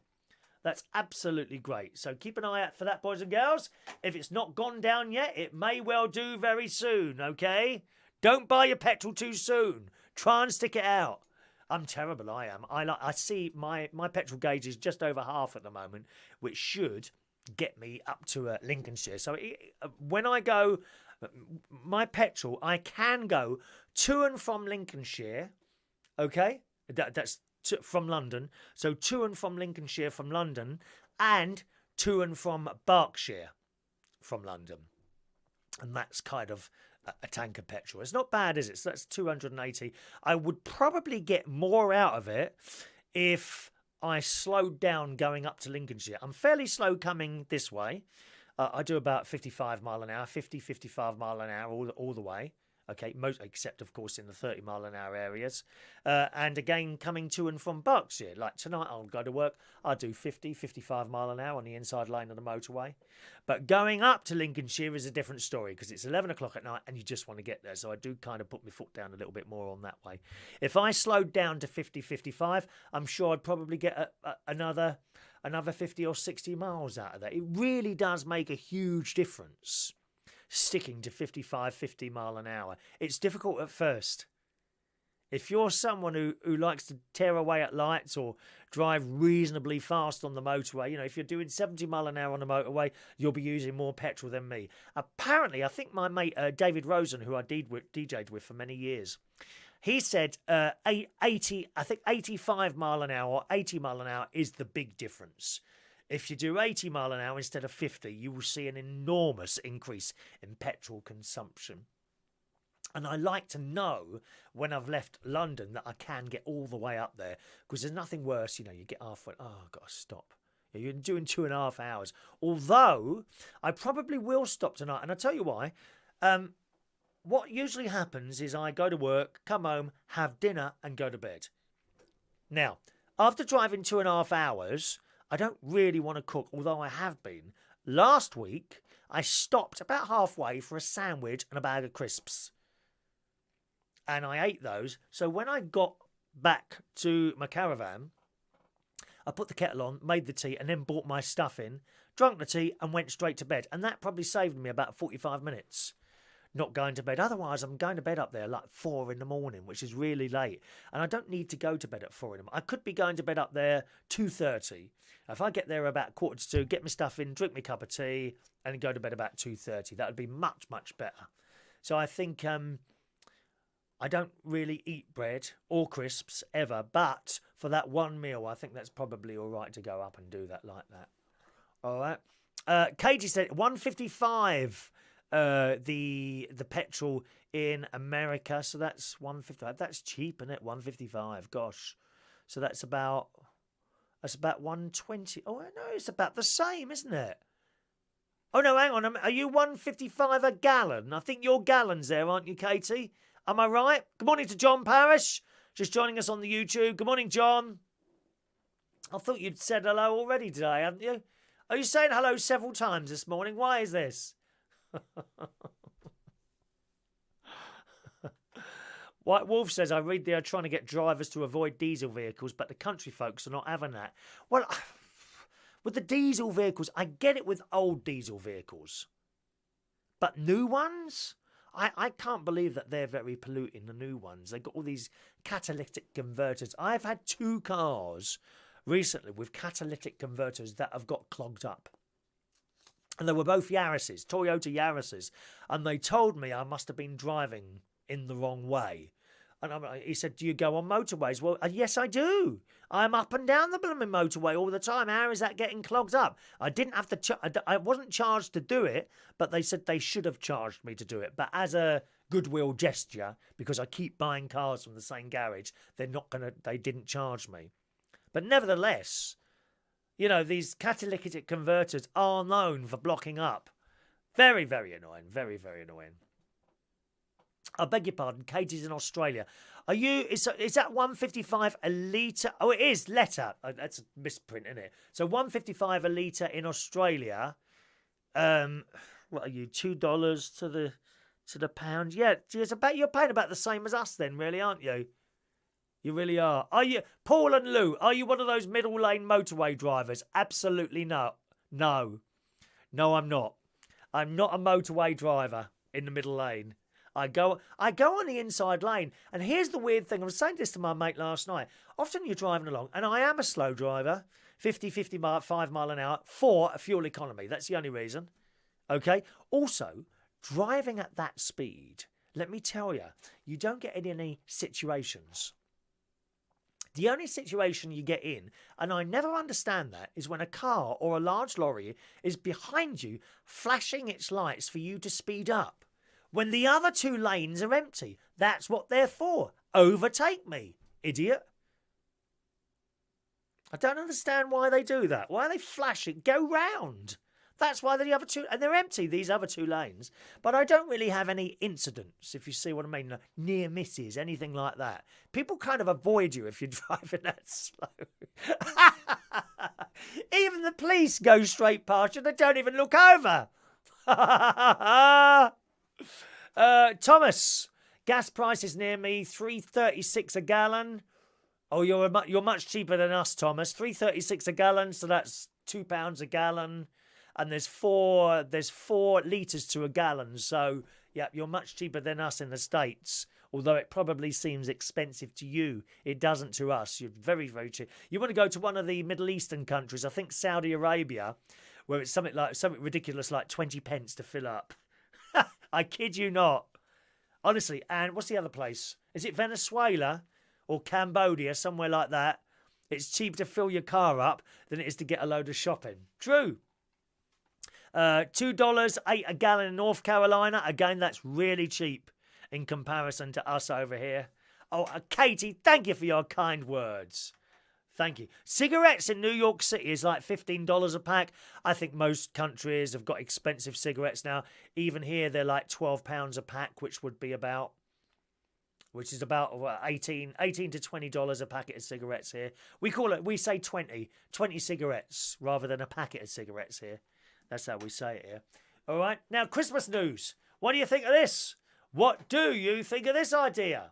A: That's absolutely great. So keep an eye out for that, boys and girls. If it's not gone down yet, it may well do very soon, okay? Don't buy your petrol too soon. Try and stick it out. I'm terrible, I am. I see my petrol gauge is just over half at the moment, which should get me up to Lincolnshire. So when I go, my petrol, I can go to and from Lincolnshire, okay? That's from London. So to and from Lincolnshire from London, and to and from Berkshire from London. And that's kind of a tank of petrol. It's not bad, is it? So that's 280. I would probably get more out of it if I slowed down going up to Lincolnshire. I'm fairly slow coming this way. I do about 55 mile an hour, 55 mile an hour all the way. Okay, except of course in the 30 mile an hour areas. And again, coming to and from Berkshire, like tonight I'll go to work, I'll do 55 mile an hour on the inside lane of the motorway. But going up to Lincolnshire is a different story because it's 11 o'clock at night and you just want to get there. So I do kind of put my foot down a little bit more on that way. If I slowed down to 55, I'm sure I'd probably get another 50 or 60 miles out of that. It really does make a huge difference sticking to 50 mile an hour. It's difficult at first. If you're someone who likes to tear away at lights or drive reasonably fast on the motorway, you know, if you're doing 70 mile an hour on the motorway, you'll be using more petrol than me. Apparently, I think my mate David Rosen, who I DJ'd with for many years, he said 85 mile an hour or 80 mile an hour is the big difference. If you do 80 mile an hour instead of 50, you will see an enormous increase in petrol consumption. And I like to know when I've left London that I can get all the way up there, because there's nothing worse, you know, you get halfway, oh, I've got to stop. You're doing 2.5 hours. Although, I probably will stop tonight, and I'll tell you why. What usually happens is I go to work, come home, have dinner, and go to bed. Now, after driving 2.5 hours, I don't really want to cook, although I have been. Last week, I stopped about halfway for a sandwich and a bag of crisps. And I ate those. So when I got back to my caravan, I put the kettle on, made the tea, and then brought my stuff in, drank the tea, and went straight to bed. And that probably saved me about 45 minutes not going to bed. Otherwise, I'm going to bed up there like 4 in the morning, which is really late. And I don't need to go to bed at 4 in the morning. I could be going to bed up there 2:30. If I get there about 1:45, get my stuff in, drink my cup of tea, and go to bed about 2:30, that would be much, much better. So I think I don't really eat bread or crisps ever, but for that one meal, I think that's probably all right to go up and do that like that. All right. Katie said 155. The petrol in America, so that's 155. That's cheap, isn't it? 155. Gosh, so that's about 120. Oh no, it's about the same, isn't it? Oh no, hang on. Are you 155 a gallon? I think you're gallons there, aren't you, Katie? Am I right? Good morning to John Parrish, just joining us on the YouTube. Good morning, John. I thought you'd said hello already today, hadn't you? Are you saying hello several times this morning? Why is this? White Wolf says, I read they are trying to get drivers to avoid diesel vehicles, but the country folks are not having that. Well, with the diesel vehicles, I get it with old diesel vehicles. But new ones? I can't believe that they're very polluting, the new ones. They've got all these catalytic converters. I've had 2 cars recently with catalytic converters that have got clogged up. And they were both Yaris's, Toyota Yaris's. And they told me I must have been driving in the wrong way. And he said, do you go on motorways? Well, yes, I do. I'm up and down the blooming motorway all the time. How is that getting clogged up? I didn't have to. I wasn't charged to do it, but they said they should have charged me to do it. But as a goodwill gesture, because I keep buying cars from the same garage, they didn't charge me. But nevertheless, you know, these catalytic converters are known for blocking up. Very, very annoying. Very, very annoying. I beg your pardon. Katie's in Australia. Are you? Is that 155 a litre? Oh, it is letter. Oh, that's a misprint, isn't it? So 155 a litre in Australia. What are you? $2 to the pound? Yeah, you're paying about the same as us then, really, aren't you? You really are. Are you, Paul and Lou? Are you one of those middle lane motorway drivers? Absolutely not. No, I'm not. I'm not a motorway driver in the middle lane. I go on the inside lane. And here's the weird thing. I was saying this to my mate last night. Often you're driving along, and I am a slow driver, 55 mile an hour, for a fuel economy. That's the only reason. Okay? Also, driving at that speed, let me tell you, you don't get in any situations. The only situation you get in, and I never understand that, is when a car or a large lorry is behind you flashing its lights for you to speed up. When the other 2 lanes are empty. That's what they're for. Overtake me, idiot. I don't understand why they do that. Why are they flashing? Go round. That's why the other 2... And they're empty, these other 2 lanes. But I don't really have any incidents, if you see what I mean. Near misses, anything like that. People kind of avoid you if you're driving that slow. Even the police go straight past you. They don't even look over. Thomas, gas prices near me, $3.36 a gallon. Oh, you're much cheaper than us, Thomas. $3.36 a gallon, so that's £2 a gallon, and there's 4 litres to a gallon. So yeah, you're much cheaper than us in the States. Although it probably seems expensive to you, it doesn't to us. You're very, very cheap. You want to go to one of the Middle Eastern countries, I think Saudi Arabia, where it's something ridiculous like 20 pence to fill up. I kid you not. Honestly, and what's the other place? Is it Venezuela or Cambodia, somewhere like that? It's cheaper to fill your car up than it is to get a load of shopping. True. $2.08 a gallon in North Carolina. Again, that's really cheap in comparison to us over here. Oh, Katie, thank you for your kind words. Thank you. Cigarettes in New York City is like $15 a pack. I think most countries have got expensive cigarettes now. Even here, they're like £12 a pack, which is about what, $18 to $20 a packet of cigarettes here. We say 20 cigarettes rather than a packet of cigarettes here. That's how we say it here. All right. Now, Christmas news. What do you think of this? What do you think of this idea?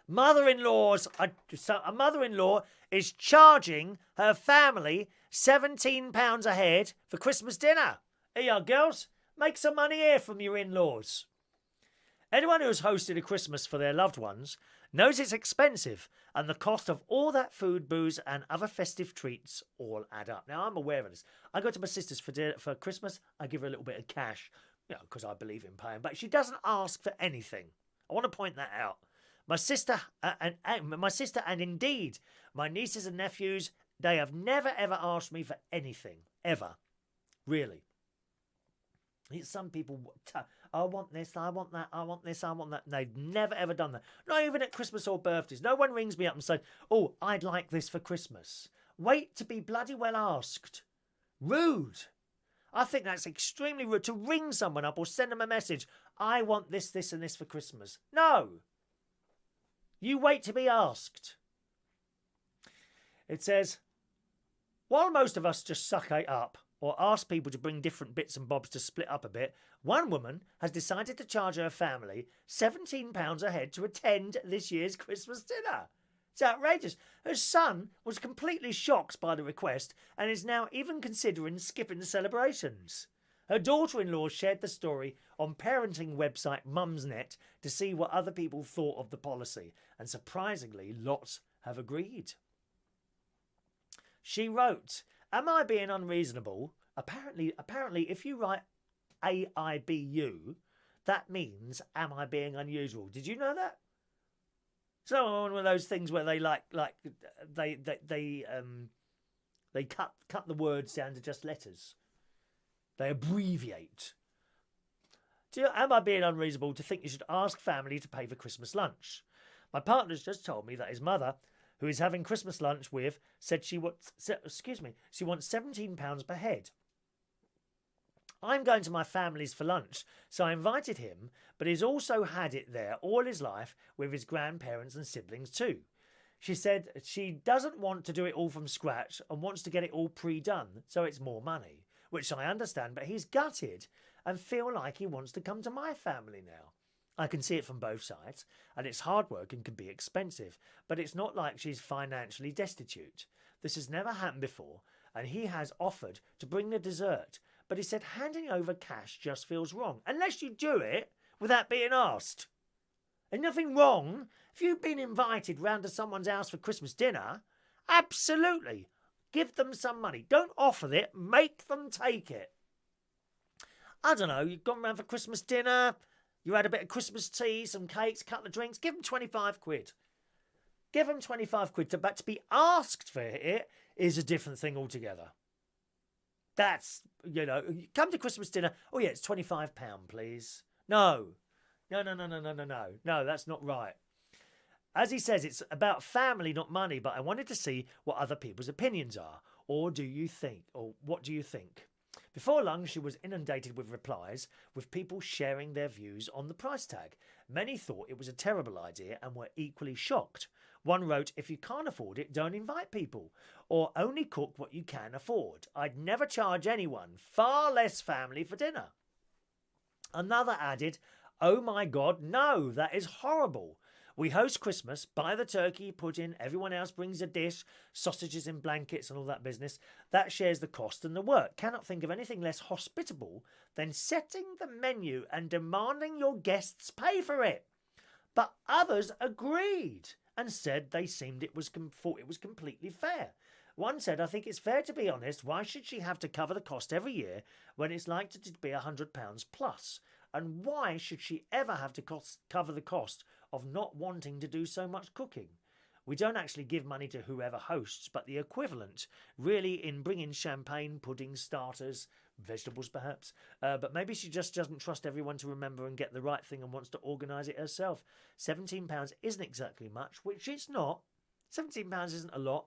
A: A mother-in-law is charging her family £17 a head for Christmas dinner. Here you are, girls. Make some money here from your in-laws. Anyone who has hosted a Christmas for their loved ones knows it's expensive, and the cost of all that food, booze, and other festive treats all add up. Now, I'm aware of this. I go to my sister's for Christmas. I give her a little bit of cash, because I believe in paying. But she doesn't ask for anything. I want to point that out. My sister and indeed my nieces and nephews, they have never ever asked me for anything. Ever. Really. Some people, I want this, I want that, I want this, I want that. They've never ever done that. Not even at Christmas or birthdays. No one rings me up and says, oh, I'd like this for Christmas. Wait to be bloody well asked. Rude. I think that's extremely rude to ring someone up or send them a message. I want this, this and this for Christmas. No. You wait to be asked. It says, while most of us just suck it up or ask people to bring different bits and bobs to split up a bit, one woman has decided to charge her family £17 a head to attend this year's Christmas dinner. It's outrageous. Her son was completely shocked by the request and is now even considering skipping the celebrations. Her daughter-in-law shared the story on parenting website Mumsnet to see what other people thought of the policy, and surprisingly, lots have agreed. She wrote, am I being unreasonable? Apparently, if you write AIBU, that means am I being unusual? Did you know that? So one of those things where they they cut the words down to just letters. They abbreviate. Am I being unreasonable to think you should ask family to pay for Christmas lunch? My partner's just told me that his mother, who is having Christmas lunch with, said she wants £17 per head. I'm going to my family's for lunch, so I invited him, but he's also had it there all his life with his grandparents and siblings too. She said she doesn't want to do it all from scratch and wants to get it all pre-done, so it's more money, which I understand, but he's gutted and feel like he wants to come to my family now. I can see it from both sides, and it's hard work and can be expensive, but it's not like she's financially destitute. This has never happened before, and he has offered to bring the dessert, but he said handing over cash just feels wrong, unless you do it without being asked. And nothing wrong if you've been invited round to someone's house for Christmas dinner. Absolutely. Give them some money. Don't offer it, make them take it. I don't know, you've gone round for Christmas dinner, you had a bit of Christmas tea, some cakes, a couple of drinks, give them 25 quid. Give them 25 quid, but to be asked for it is a different thing altogether. That's, you come to Christmas dinner, oh yeah, it's £25, please. No, that's not right. As he says, it's about family, not money, but I wanted to see what other people's opinions are. What do you think? Before long, she was inundated with replies, with people sharing their views on the price tag. Many thought it was a terrible idea and were equally shocked. One wrote, if you can't afford it, don't invite people, or only cook what you can afford. I'd never charge anyone, far less family, for dinner. Another added, oh my God, no, that is horrible. We host Christmas, buy the turkey, pudding, everyone else brings a dish, sausages in blankets and all that business. That shares the cost and the work. Cannot think of anything less hospitable than setting the menu and demanding your guests pay for it. But others agreed and said they thought it was completely fair. One said, I think it's fair to be honest. Why should she have to cover the cost every year when it's likely to be £100 plus? And why should she ever have to cover the cost of not wanting to do so much cooking? We don't actually give money to whoever hosts, but the equivalent, really, in bringing champagne, pudding, starters, vegetables perhaps. But maybe she just doesn't trust everyone to remember and get the right thing and wants to organise it herself. £17 isn't exactly much, which it's not. £17 isn't a lot.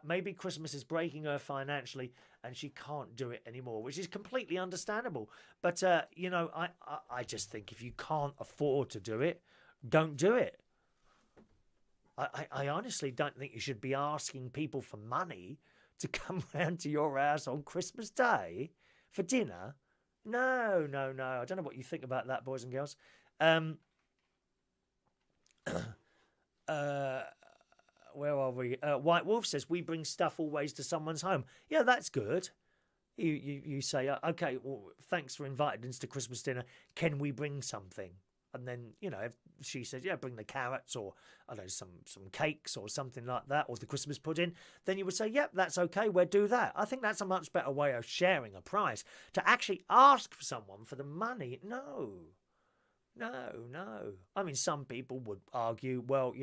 A: Maybe Christmas is breaking her financially and she can't do it anymore, which is completely understandable. But, I just think if you can't afford to do it, don't do it. I honestly don't think you should be asking people for money to come round to your house on Christmas Day for dinner. No. I don't know what you think about that, boys and girls. Where are we? White Wolf says, we bring stuff always to someone's home. Yeah, that's good. You say, okay, well, thanks for inviting us to Christmas dinner. Can we bring something? And then, if she says, yeah, bring the carrots or, I don't know, some cakes or something like that, or the Christmas pudding, then you would say, yep, that's okay, we'll do that. I think that's a much better way of sharing a price. To actually ask for someone for the money, no. No. I mean, some people would argue, well,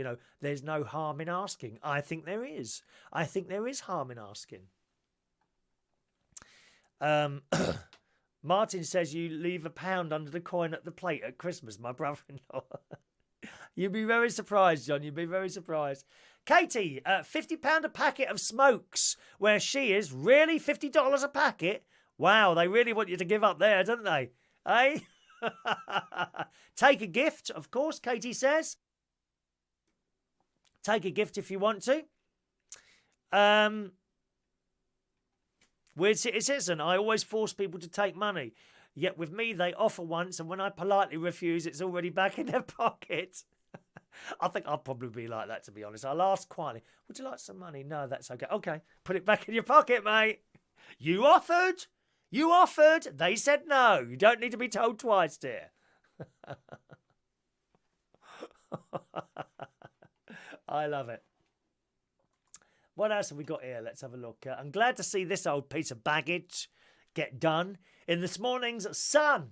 A: there's no harm in asking. I think there is. I think there is harm in asking. Martin says you leave £1 under the coin at the plate at Christmas, my brother-in-law. You'd be very surprised, John. You'd be very surprised. Katie, £50 a packet of smokes, where she is. Really? $50 a packet? Wow, they really want you to give up there, don't they? Eh? Take a gift, of course, Katie says. Take a gift if you want to. Weird citizen, I always force people to take money. Yet with me, they offer once, and when I politely refuse, it's already back in their pocket. I think I'll probably be like that, to be honest. I'll ask quietly, would you like some money? No, that's okay. Okay, put it back in your pocket, mate. You offered. You offered. They said no. You don't need to be told twice, dear. I love it. What else have we got here? Let's have a look. I'm glad to see this old piece of baggage get done. In this morning's Sun,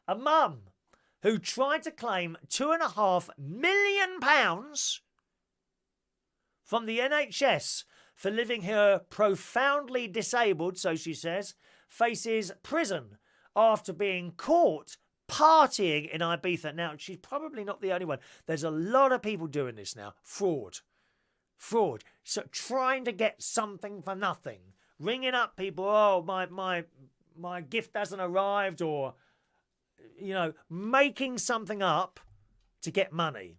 A: a mum who tried to claim £2.5 million from the NHS for leaving her profoundly disabled, so she says, faces prison after being caught partying in Ibiza. Now, she's probably not the only one. There's a lot of people doing this now. Fraud. So trying to get something for nothing. Ringing up people, oh, my gift hasn't arrived, or, making something up to get money.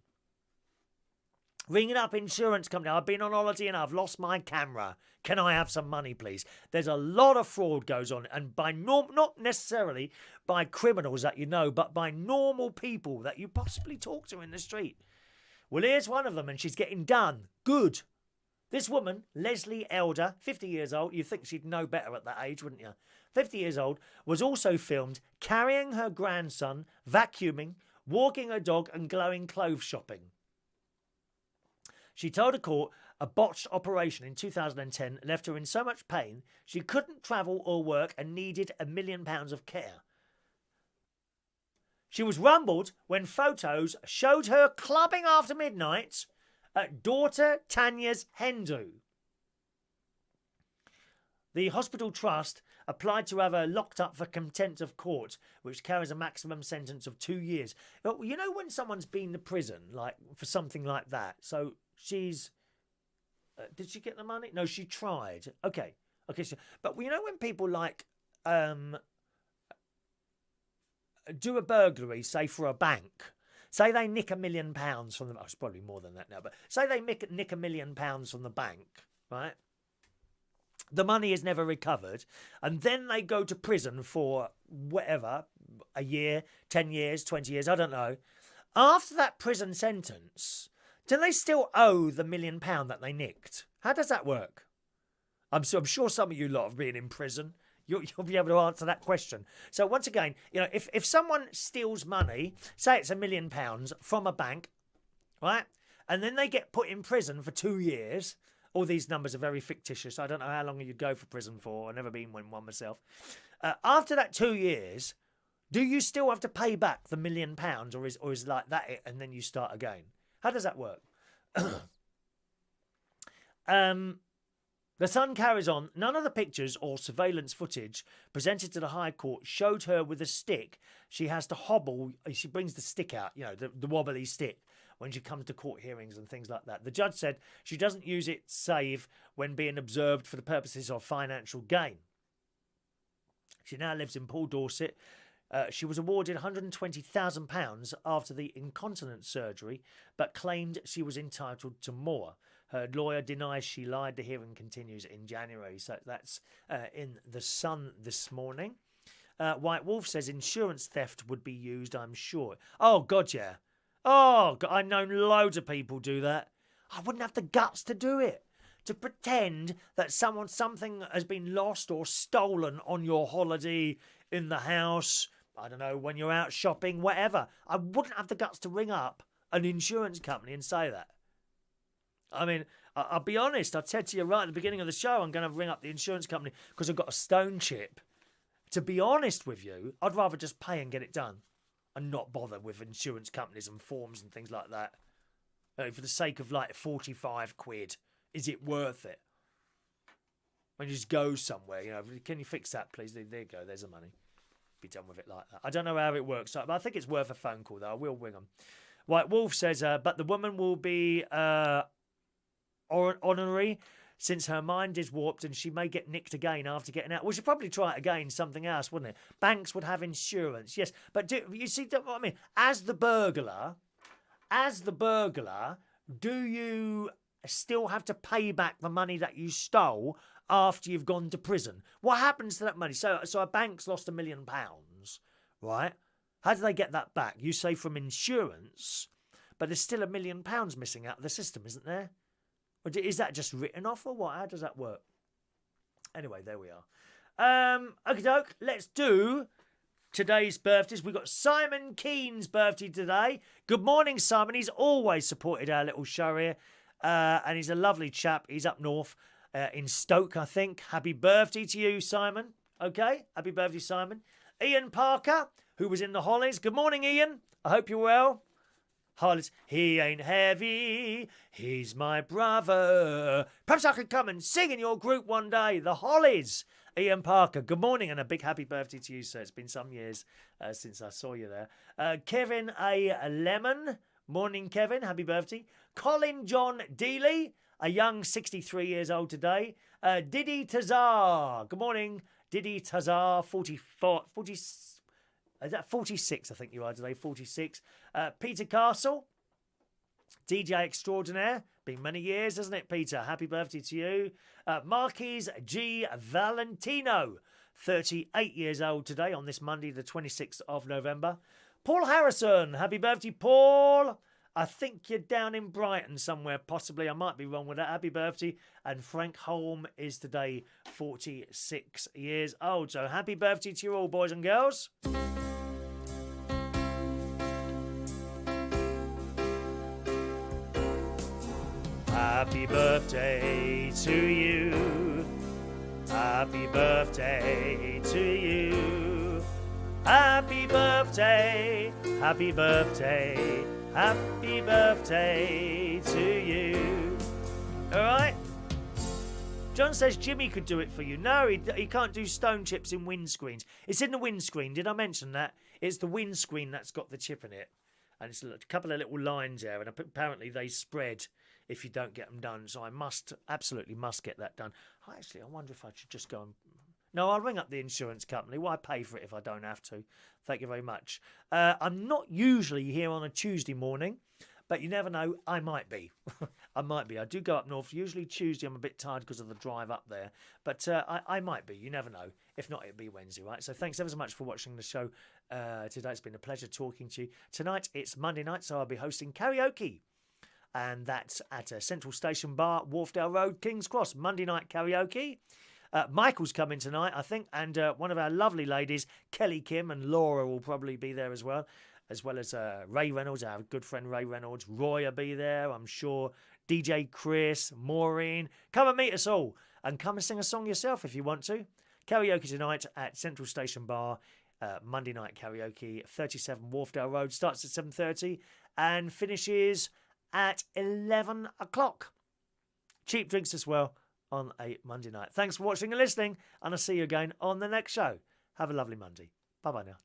A: Ringing up insurance company. I've been on holiday and I've lost my camera. Can I have some money, please? There's a lot of fraud goes on, and by not necessarily by criminals that you know, but by normal people that you possibly talk to in the street. Well, here's one of them, and she's getting done. Good. This woman, Leslie Elder, 50 years old, you'd think she'd know better at that age, wouldn't you? 50 years old, was also filmed carrying her grandson, vacuuming, walking her dog, and going clothes shopping. She told a court a botched operation in 2010 left her in so much pain she couldn't travel or work and needed £1 million of care. She was rumbled when photos showed her clubbing after midnight at daughter Tanya's hen do. The hospital trust applied to have her locked up for contempt of court, which carries a maximum sentence of 2 years. You know when someone's been to prison, like for something like that? So she's... did she get the money? No, she tried. Okay. So, but when people like... do a burglary, say for a bank. Say they nick £1 million from them. Oh, it's probably more than that now, but say they nick £1 million from the bank, right? The money is never recovered, and then they go to prison for whatever, a year, 10 years, 20 years, I don't know. After that prison sentence, do they still owe the £1 million that they nicked? How does that work? I'm sure some of you lot have been in prison. You'll be able to answer that question. So once again, if someone steals money, say it's £1 million from a bank, right? And then they get put in prison for 2 years. All these numbers are very fictitious. I don't know how long you'd go for prison for. I've never been in one myself. After that 2 years, do you still have to pay back the £1 million, or is like that it, and then you start again? How does that work? The Sun carries on. None of the pictures or surveillance footage presented to the High Court showed her with a stick. She has to hobble. She brings the stick out, the wobbly stick, when she comes to court hearings and things like that. The judge said she doesn't use it save when being observed for the purposes of financial gain. She now lives in Paul Dorset. She was awarded £120,000 after the incontinence surgery, but claimed she was entitled to more. Her lawyer denies she lied. The hearing continues in January. So that's in The Sun this morning. White Wolf says insurance theft would be used, I'm sure. Oh, God, yeah. Oh, God, I've known loads of people do that. I wouldn't have the guts to do it. To pretend that something has been lost or stolen on your holiday, in the house, I don't know, when you're out shopping, whatever. I wouldn't have the guts to ring up an insurance company and say that. I mean, I'll be honest. I said to you right at the beginning of the show, I'm going to ring up the insurance company because I've got a stone chip. To be honest with you, I'd rather just pay and get it done. and not bother with insurance companies and forms and things like that? For the sake of like 45 quid, is it worth it? When you just go somewhere, can you fix that, please? There you go. There's the money. Be done with it like that. I don't know how it works, but I think it's worth a phone call, though. I will ring them. White Wolf says, but the woman will be honorary since her mind is warped and she may get nicked again after getting out. We should probably try it again, something else, wouldn't it? Banks would have insurance, yes. But you see what I mean? As the burglar, do you still have to pay back the money that you stole after you've gone to prison? What happens to that money? So a bank's lost £1 million, right? How do they get that back? You say from insurance, but there's still £1 million missing out of the system, isn't there? Or is that just written off or what? How does that work? Anyway, there we are. Okie doke, let's do today's birthdays. We've got Simon Keen's birthday today. Good morning, Simon. He's always supported our little show here. And he's a lovely chap. He's up north in Stoke, I think. Happy birthday to you, Simon. Okay, happy birthday, Simon. Ian Parker, who was in the Hollies. Good morning, Ian. I hope you're well. Hollies, he ain't heavy, he's my brother. Perhaps I could come and sing in your group one day. The Hollies. Ian Parker, good morning and a big happy birthday to you, sir. It's been some years since I saw you there. Kevin A. Lemon, morning, Kevin. Happy birthday. Colin John Dealey, a young 63 years old today. Diddy Tazar, good morning. Diddy Tazar, 46, I think you are today, 46. Peter Castle, DJ extraordinaire. Been many years, hasn't it, Peter? Happy birthday to you. Marques G. Valentino, 38 years old today on this Monday, the 26th of November. Paul Harrison, happy birthday, Paul. I think you're down in Brighton somewhere, possibly. I might be wrong with that. Happy birthday. And Frank Holm is today 46 years old. So happy birthday to you all, boys and girls. Happy birthday to you. Happy birthday to you. Happy birthday. Happy birthday. Happy birthday to you. All right? John says Jimmy could do it for you. No, he can't do stone chips in windscreens. It's in the windscreen. Did I mention that? It's the windscreen that's got the chip in it. And it's a couple of little lines there. And apparently they spread if you don't get them done. So I absolutely must get that done. Actually, I wonder if I should just go and... No, I'll ring up the insurance company. Why pay for it if I don't have to? Thank you very much. I'm not usually here on a Tuesday morning, but you never know. I might be. I might be. I do go up north. Usually Tuesday I'm a bit tired because of the drive up there. But I might be. You never know. If not, it'll be Wednesday, right? So thanks ever so much for watching the show today. It's been a pleasure talking to you. Tonight, it's Monday night, so I'll be hosting karaoke. And that's at a Central Station Bar, Wharfdale Road, King's Cross. Monday night karaoke. Michael's coming tonight, I think, and one of our lovely ladies, Kelly Kim and Laura, will probably be there as well as Ray Reynolds, our good friend Ray Reynolds. Roy will be there, I'm sure. DJ Chris, Maureen. Come and meet us all, and come and sing a song yourself if you want to. Karaoke tonight at Central Station Bar, Monday night karaoke, 37 Wharfdale Road. Starts at 7:30 and finishes at 11 o'clock. Cheap drinks as well on a Monday night. Thanks for watching and listening, and I'll see you again on the next show. Have a lovely Monday. Bye-bye now.